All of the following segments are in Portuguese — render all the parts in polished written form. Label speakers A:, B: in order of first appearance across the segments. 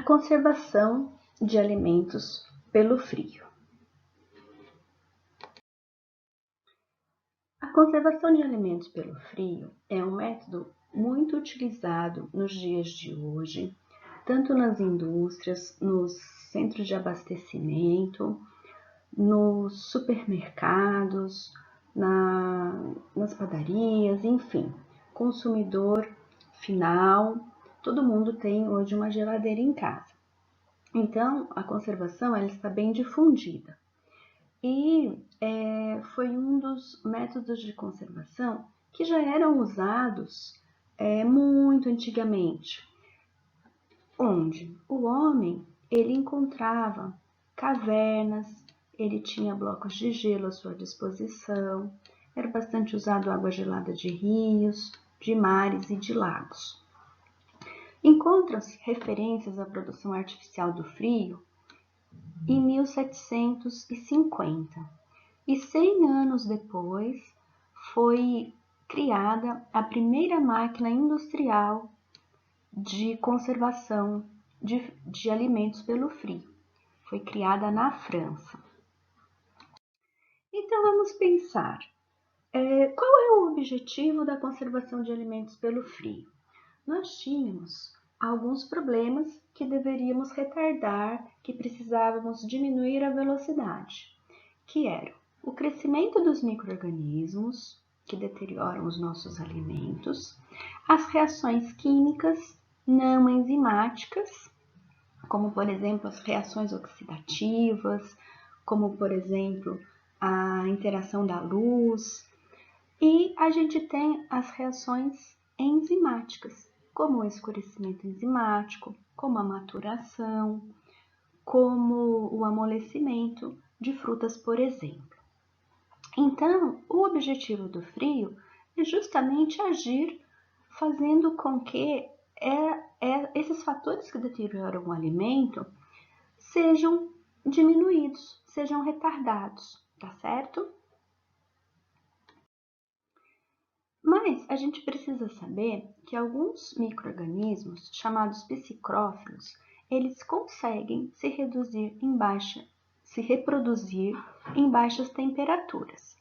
A: conservação de alimentos pelo frio. A conservação de alimentos pelo frio é um método muito utilizado nos dias de hoje, tanto nas indústrias, nos centros de abastecimento, nos supermercados, nas padarias, enfim, consumidor final, todo mundo tem hoje uma geladeira em casa. Então, a conservação ela está bem difundida e foi um dos métodos de conservação que já eram usados muito antigamente, onde o homem ele encontrava cavernas, ele tinha blocos de gelo à sua disposição, era bastante usado água gelada de rios, de mares e de lagos. Encontram-se referências à produção artificial do frio em 1750 e 100 anos depois foi criada a primeira máquina industrial de conservação de alimentos pelo frio. Foi criada na França. Então vamos pensar, qual é o objetivo da conservação de alimentos pelo frio? Nós tínhamos alguns problemas que deveríamos retardar, que precisávamos diminuir a velocidade, que eram o crescimento dos micro-organismos, que deterioram os nossos alimentos, as reações químicas não enzimáticas, como por exemplo as reações oxidativas, como por exemplo a interação da luz, e a gente tem as reações enzimáticas, como o escurecimento enzimático, como a maturação, como o amolecimento de frutas, por exemplo. Então, o objetivo do frio é justamente agir fazendo com que esses fatores que deterioram o alimento sejam diminuídos, sejam retardados, tá certo? Mas a gente precisa saber que alguns micro-organismos, chamados psicrófilos, eles conseguem se reproduzir em baixas temperaturas.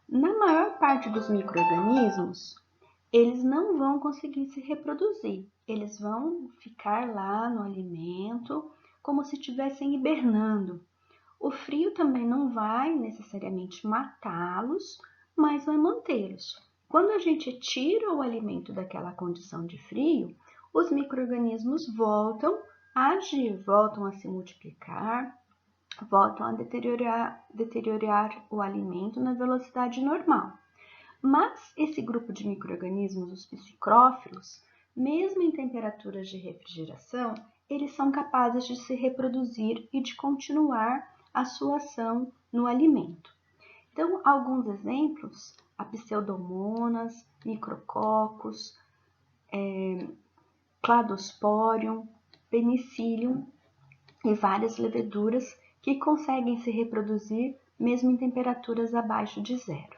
A: Na maior parte dos micro-organismos, eles não vão conseguir se reproduzir, eles vão ficar lá no alimento como se estivessem hibernando. O frio também não vai necessariamente matá-los, mas vai mantê-los. Quando a gente tira o alimento daquela condição de frio, os micro-organismos voltam a agir, voltam a se multiplicar, voltam a deteriorar o alimento na velocidade normal. Mas esse grupo de micro-organismos, os psicrófilos, mesmo em temperaturas de refrigeração, eles são capazes de se reproduzir e de continuar a sua ação no alimento. Então, alguns exemplos, a pseudomonas, micrococos, cladosporium, penicillium e várias leveduras que conseguem se reproduzir mesmo em temperaturas abaixo de zero.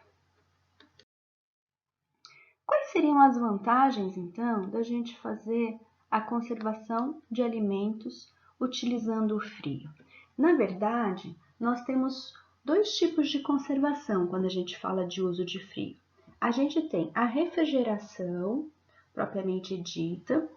A: Quais seriam as vantagens, então, da gente fazer a conservação de alimentos utilizando o frio? Na verdade, nós temos dois tipos de conservação quando a gente fala de uso de frio. A gente tem a refrigeração, propriamente dita,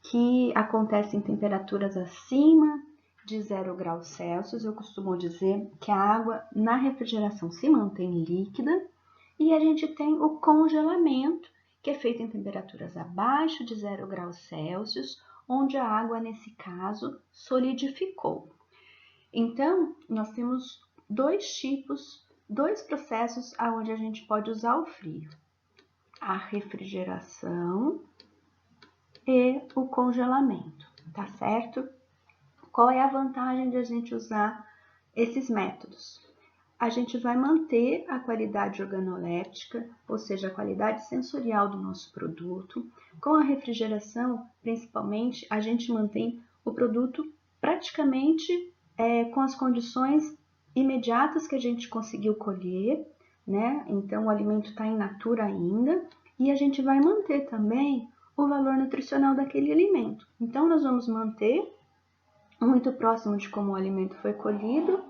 A: que acontece em temperaturas acima de 0 graus Celsius. Eu costumo dizer que a água na refrigeração se mantém líquida. E a gente tem o congelamento, que é feito em temperaturas abaixo de 0 graus Celsius, onde a água, nesse caso, solidificou. Então, nós temos dois processos onde a gente pode usar o frio: a refrigeração e o congelamento, tá certo? Qual é a vantagem de a gente usar esses métodos? A gente vai manter a qualidade organoléptica, ou seja, a qualidade sensorial do nosso produto. Com a refrigeração, principalmente, a gente mantém o produto praticamente com as condições imediatas que a gente conseguiu colher, né? Então, o alimento está in natura ainda, e a gente vai manter também o valor nutricional daquele alimento. Então, nós vamos manter muito próximo de como o alimento foi colhido,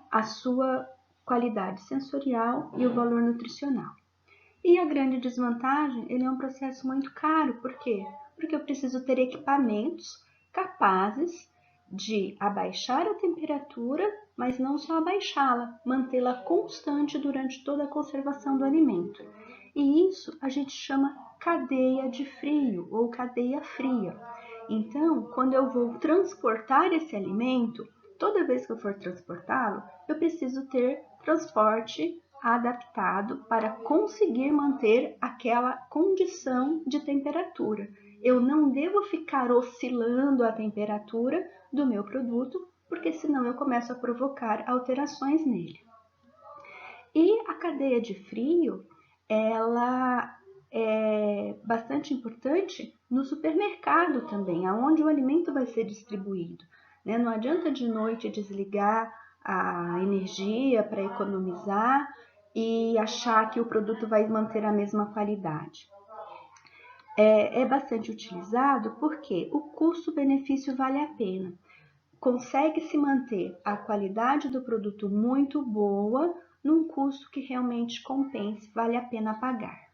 A: a sua qualidade sensorial e o valor nutricional. E a grande desvantagem, ele é um processo muito caro. Por quê? Porque eu preciso ter equipamentos capazes de abaixar a temperatura, mas não só abaixá-la, mantê-la constante durante toda a conservação do alimento. E isso a gente chama cadeia de frio ou cadeia fria. Então, quando eu vou transportar esse alimento, toda vez que eu for transportá-lo, eu preciso ter transporte adaptado para conseguir manter aquela condição de temperatura. Eu não devo ficar oscilando a temperatura do meu produto, porque senão eu começo a provocar alterações nele. E a cadeia de frio, ela é bastante importante no supermercado também, aonde o alimento vai ser distribuído. Né? Não adianta de noite desligar a energia para economizar e achar que o produto vai manter a mesma qualidade. É bastante utilizado porque o custo-benefício vale a pena. Consegue-se manter a qualidade do produto muito boa num custo que realmente compense, vale a pena pagar.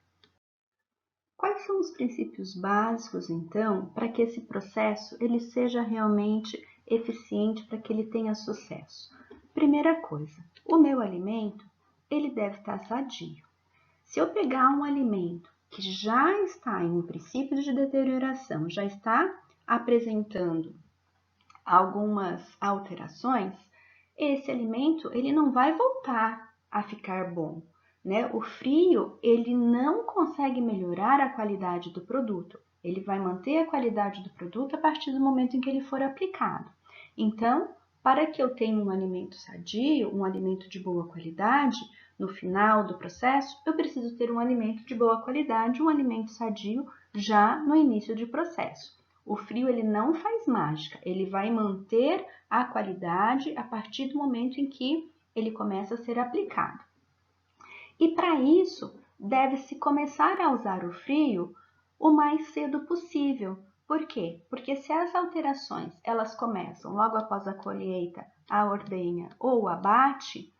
A: Quais são os princípios básicos, então, para que esse processo ele seja realmente eficiente, para que ele tenha sucesso? Primeira coisa, o meu alimento ele deve estar sadio. Se eu pegar um alimento que já está em um princípio de deterioração, já está apresentando algumas alterações, esse alimento ele não vai voltar a ficar bom, né? O frio ele não consegue melhorar a qualidade do produto. Ele vai manter a qualidade do produto a partir do momento em que ele for aplicado. Então, para que eu tenha um alimento sadio, um alimento de boa qualidade, no final do processo, eu preciso ter um alimento de boa qualidade, um alimento sadio já no início do processo. O frio ele não faz mágica, ele vai manter a qualidade a partir do momento em que ele começa a ser aplicado. E para isso, deve-se começar a usar o frio o mais cedo possível. Por quê? Porque se as alterações elas começam logo após a colheita, a ordenha ou o abate,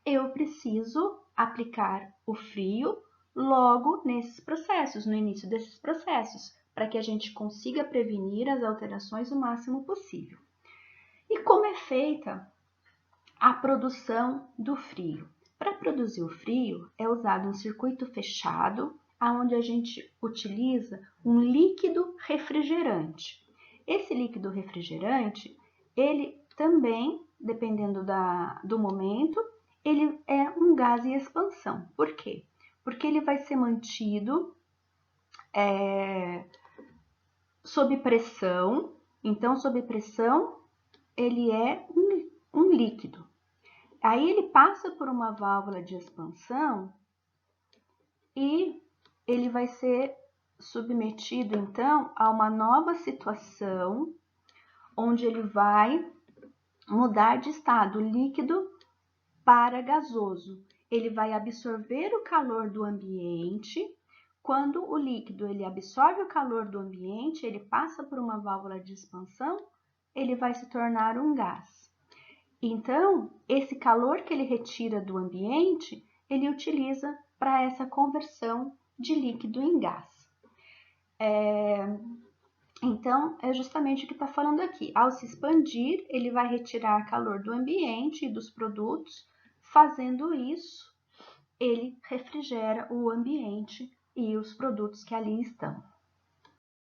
A: eu preciso aplicar o frio logo nesses processos, no início desses processos, para que a gente consiga prevenir as alterações o máximo possível. E como é feita a produção do frio? Para produzir o frio é usado um circuito fechado, onde a gente utiliza um líquido refrigerante. Esse líquido refrigerante, ele também, dependendo do momento, ele é um gás em expansão. Por quê? Porque ele vai ser mantido sob pressão. Então, sob pressão, ele é um líquido. Aí ele passa por uma válvula de expansão e ele vai ser submetido, então, a uma nova situação, onde ele vai mudar de estado líquido para gasoso. Ele vai absorver o calor do ambiente. Quando o líquido ele absorve o calor do ambiente, ele passa por uma válvula de expansão, ele vai se tornar um gás. Então, esse calor que ele retira do ambiente, ele utiliza para essa conversão de líquido em gás. Então, é justamente o que está falando aqui. Ao se expandir, ele vai retirar calor do ambiente e dos produtos. Fazendo isso, ele refrigera o ambiente e os produtos que ali estão.